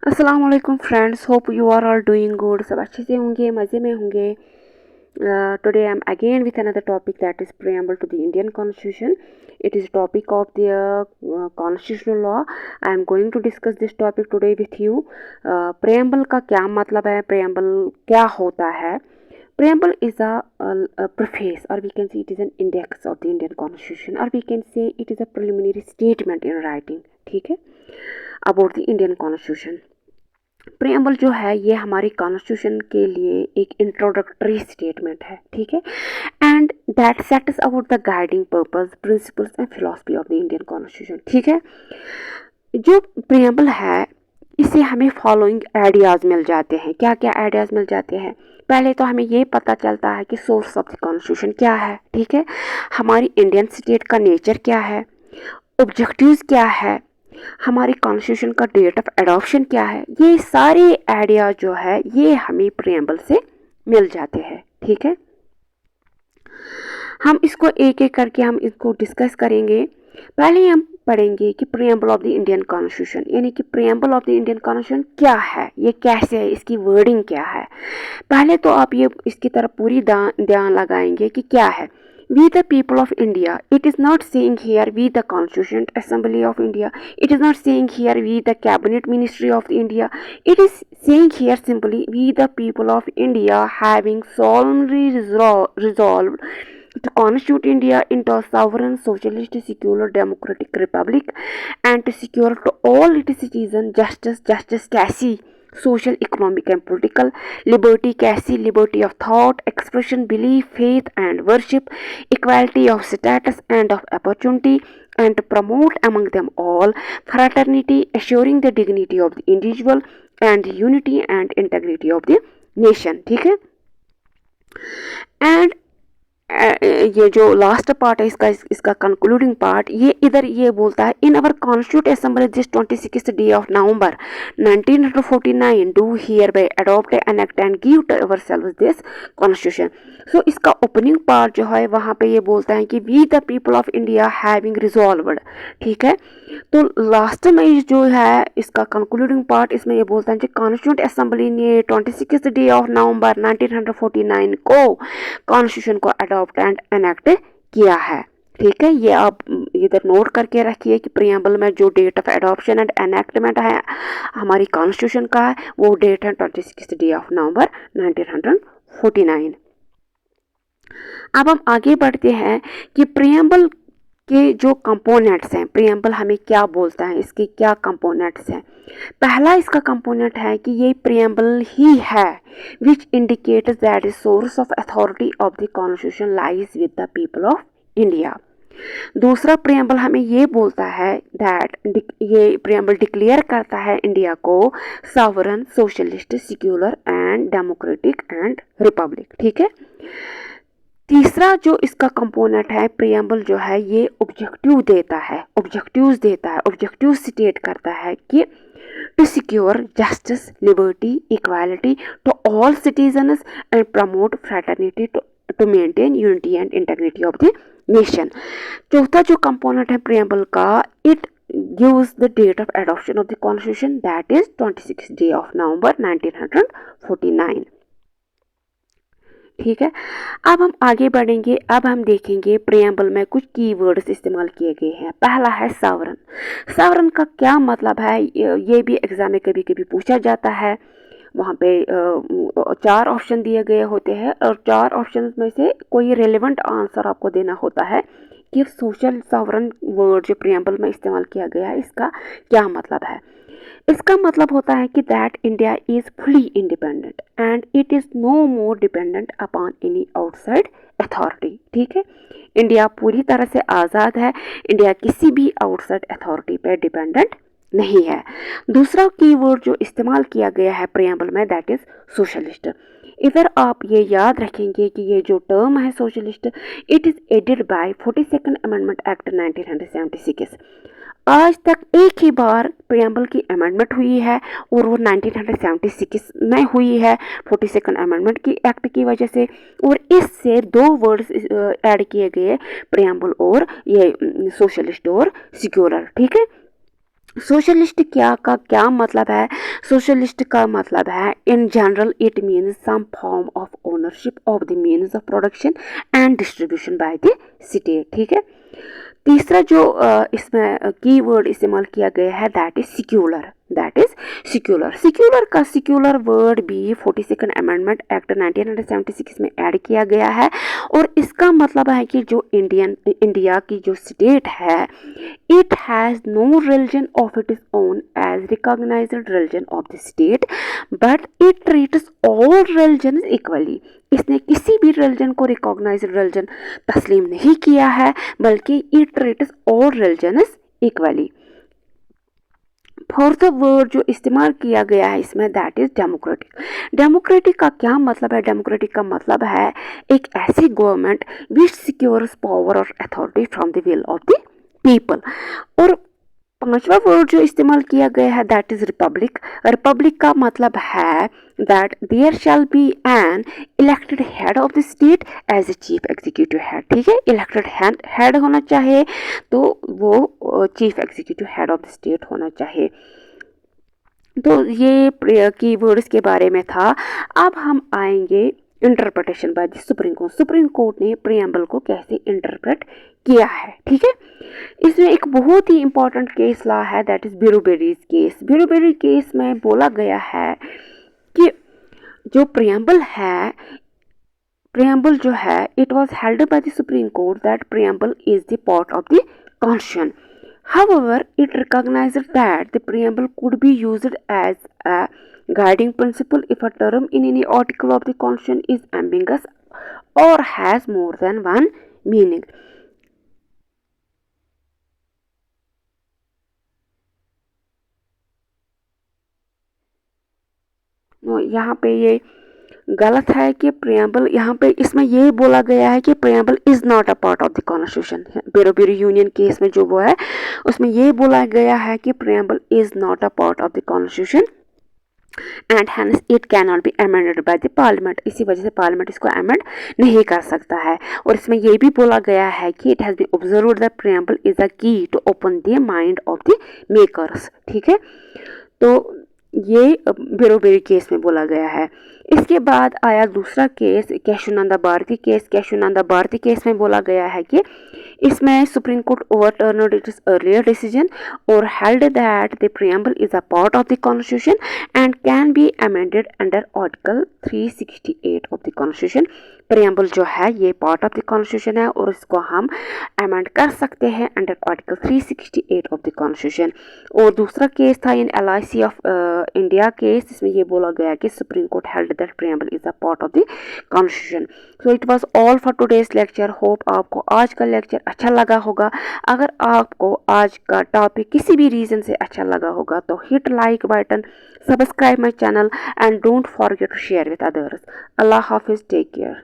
अस्सलाम वालेकुम friends, hope you are all doing good. सब अच्छे से होंगे, मज़े में होंगे। Today I am again with another topic that is preamble to the Indian Constitution. It is topic of the constitutional law. I am going to discuss this topic today with you. Preamble का क्या मतलब है, preamble क्या होता है? Preamble is a preface, or we can say it is an index of the Indian Constitution, or we can say it is a preliminary statement in writing. ठीक है, about the Indian Constitution. Preamble जो है ये हमारी constitution के लिए एक introductory statement है, ठीक है, and that sets out the guiding purpose, principles and philosophy of the Indian constitution. ठीक है, जो प्रेम्बल है इससे हमें फॉलोइंग आइडियाज़ मिल जाते हैं। क्या क्या आइडियाज़ मिल जाते हैं? पहले तो हमें ये पता चलता है कि सोर्स ऑफ द कॉन्स्टिट्यूशन क्या है, ठीक है, हमारी इंडियन स्टेट का नेचर क्या है, ऑब्जेक्टिव्स क्या है, हमारी कॉन्स्टिट्यूशन का डेट ऑफ एडॉप्शन क्या है। ये सारे आइडिया जो है ये हमें प्रेम्बल से मिल जाते हैं। ठीक है, हम इसको एक एक करके हम इसको डिस्कस करेंगे। पहले हम पढ़ेंगे कि preamble of the Indian constitution, यानी कि preamble of the Indian constitution क्या है, ये कैसे है, इसकी वर्डिंग क्या है। पहले तो आप ये इसकी तरफ पूरी ध्यान लगाएंगे कि क्या है। We the people of India. It is not saying here we the Constituent Assembly of India. It is not saying here we the Cabinet Ministry of India. It is saying here simply we the people of India having solemnly resolved to constitute India into a sovereign, socialist, secular, democratic republic, and to secure to all its citizens justice, कैसी social, economic and political liberty, कैसी liberty of thought, expression, belief, faith and worship, equality of status and of opportunity, and to promote among them all fraternity, assuring the dignity of the individual and unity and integrity of the nation. ठीक है, and ये जो last part है इसका concluding part, ये इधर ये बोलता है in our constitute assembly this 26th day of November 1949 do hereby adopt an act and give to ourselves this constitution. So इसका ओपनिंग पार्ट जो है वहाँ पे ये बोलता है कि we the people of India having resolved. ठीक है, तो लास्ट में जो है इसका कंक्लूडिंग पार्ट इसमें ये बोलता है कि कॉन्स्टिट्यूंट असेंबली ने 26th डे ऑफ नवंबर 1949 को कॉन्स्टिट्यूशन को अडॉप्ट एंड एनेक्ट किया है। ठीक है, ये आप इधर नोट करके रखिए कि प्रियम्बल में जो date of adoption and enactment है हमारी कॉन्स्टिट्यूशन का है वो डेट है 26th डे ऑफ नवंबर 1949। अब हम आगे बढ़ते हैं कि प्रियम्बल के जो कंपोनेंट्स हैं, प्रियम्बल हमें क्या बोलता है, इसके क्या कंपोनेंट्स हैं। पहला इसका कंपोनेंट है कि ये प्रियम्बल ही है which indicates that the source of authority of the constitution lies with the people of India. दूसरा प्रियम्बल हमें ये बोलता है दैट ये प्रियम्बल डिक्लेयर करता है इंडिया को sovereign, socialist, secular and democratic and Republic. ठीक है, तीसरा जो इसका कंपोनेंट है प्रियम्बल जो है ये ऑब्जेक्टिव्स देता है, ऑब्जेक्टिव स्टेट करता है कि to secure justice, liberty, equality to all citizens and promote fraternity to maintain unity and integrity of the nation. चौथा जो कंपोनेंट है प्रियम्बल का, it gives the date of adoption of the constitution, that is 26th day of November 1949। ठीक है, अब हम आगे बढ़ेंगे। अब हम देखेंगे प्रियम्बल में कुछ कीवर्ड्स इस्तेमाल किए गए हैं। पहला है सावरन। सावरन का क्या मतलब है, ये भी एग्जाम में कभी कभी पूछा जाता है। वहाँ पे 4 ऑप्शन दिए गए होते हैं और 4 ऑप्शन में से कोई रेलेवेंट आंसर आपको देना होता है कि सोशल सावरन वर्ड जो प्रियम्बल में इस्तेमाल किया गया है इसका क्या मतलब है। इसका मतलब होता है कि that India is fully independent and it is no more dependent upon any outside authority. ठीक है, इंडिया पूरी तरह से आज़ाद है, इंडिया किसी भी आउटसाइड अथॉरिटी पे डिपेंडेंट नहीं है। दूसरा कीवर्ड जो इस्तेमाल किया गया है प्रियम्बल में दैट इज सोशलिस्ट। इधर आप ये याद रखेंगे कि ये जो टर्म है socialist, it is added by 42nd amendment act 1976। आज तक एक ही बार प्रियम्बल की अमेंडमेंट हुई है और वो 1976 में हुई है 42nd अमेंडमेंट की एक्ट की वजह से, और इससे 2 वर्ड्स ऐड किए गए प्रियम्बल और ये सोशलिस्ट और सिक्योरर। ठीक है, सोशलिस्ट क्या का क्या मतलब है? सोशलिस्ट का मतलब है in general it means some form of ownership of the means of production and distribution by the state. ठीक है। तीसरा जो इसमें कीवर्ड इस्तेमाल किया गया है that is secular. That is secular. Secular का सिक्यूलर वर्ड भी 42nd अमेंडमेंट एक्ट 1976 में ऐड किया गया है और इसका मतलब है कि जो इंडिया की जो स्टेट है it has no religion of it is own as recognised religion of the state but it treats all religion equally. इसने किसी भी रिलीजन को रिकॉग्नाइज रिलीजन तस्लीम नहीं किया है बल्कि it treats all religions equally. Fourth word जो इस्तेमाल किया गया है इसमें दैट इज डेमोक्रेटिक। डेमोक्रेटिक का क्या मतलब है? डेमोक्रेटिक का मतलब है एक ऐसी गवर्नमेंट विच सिक्योर्स पावर और authority from the will of the people. और पांचवा वर्ड जो इस्तेमाल किया गया है दैट इज रिपब्लिक। रिपब्लिक का मतलब है that there shall be an elected head of the state as a chief executive head. ठीक है, इलेक्टेड हेड होना चाहिए तो वो chief executive head of the state होना चाहिए। तो ये कीवर्ड्स के बारे में था। अब हम आएंगे interpretation by the supreme court. Supreme court ने प्रियम्बल को कैसे इंटरप्रेट किया है। ठीक है, इसमें एक बहुत ही इंपॉर्टेंट केस ला है दैट इज ब्यूरोबेरीज केस। ब्यूरोबेरी केस में बोला गया है कि जो प्रियम्बल जो है it was held by the supreme court that preamble is the part of the constitution. However, it recognized that the preamble could be used as a guiding principle if a term in any article of the Constitution is ambiguous or has more than one meaning. यहाँ पे ये गलत है कि preamble, यहाँ पे इसमें ये बोला गया है कि preamble is not a part of the constitution. Bureau union case में जो वो है उसमें ये बोला गया है कि preamble is not a part of the constitution and hence it can not be amended by the parliament. इसी वजह से पार्लियामेंट इसको अमेंड नहीं कर सकता है। और इसमें यह भी बोला गया है कि it has been observed that preamble is a key to open the mind of the makers. ठीक है, तो ये बेरोबेरी केस में बोला गया है। इसके बाद आया दूसरा case Keshavananda Bharati case. Keshavananda Bharati case में बोला गया है कि इसमें supreme court overturned its earlier decision और held that the preamble is a part of the constitution and can be amended under article 368 of the constitution. Preamble जो है ये पार्ट ऑफ द कॉन्स्टिट्यूशन है और इसको हम अमेंड कर सकते हैं under article 368 of the constitution. और दूसरा केस था इन LIC ऑफ इंडिया केस। इसमें ये बोला गया कि supreme court held that preamble is a part of the constitution. So it was all for today's lecture. Hope आपको आज का लेक्चर अच्छा लगा होगा। अगर आपको आज का टॉपिक किसी भी रीज़न से अच्छा लगा होगा तो hit like button, subscribe my channel and don't forget to share with others. Allah Hafiz, take care.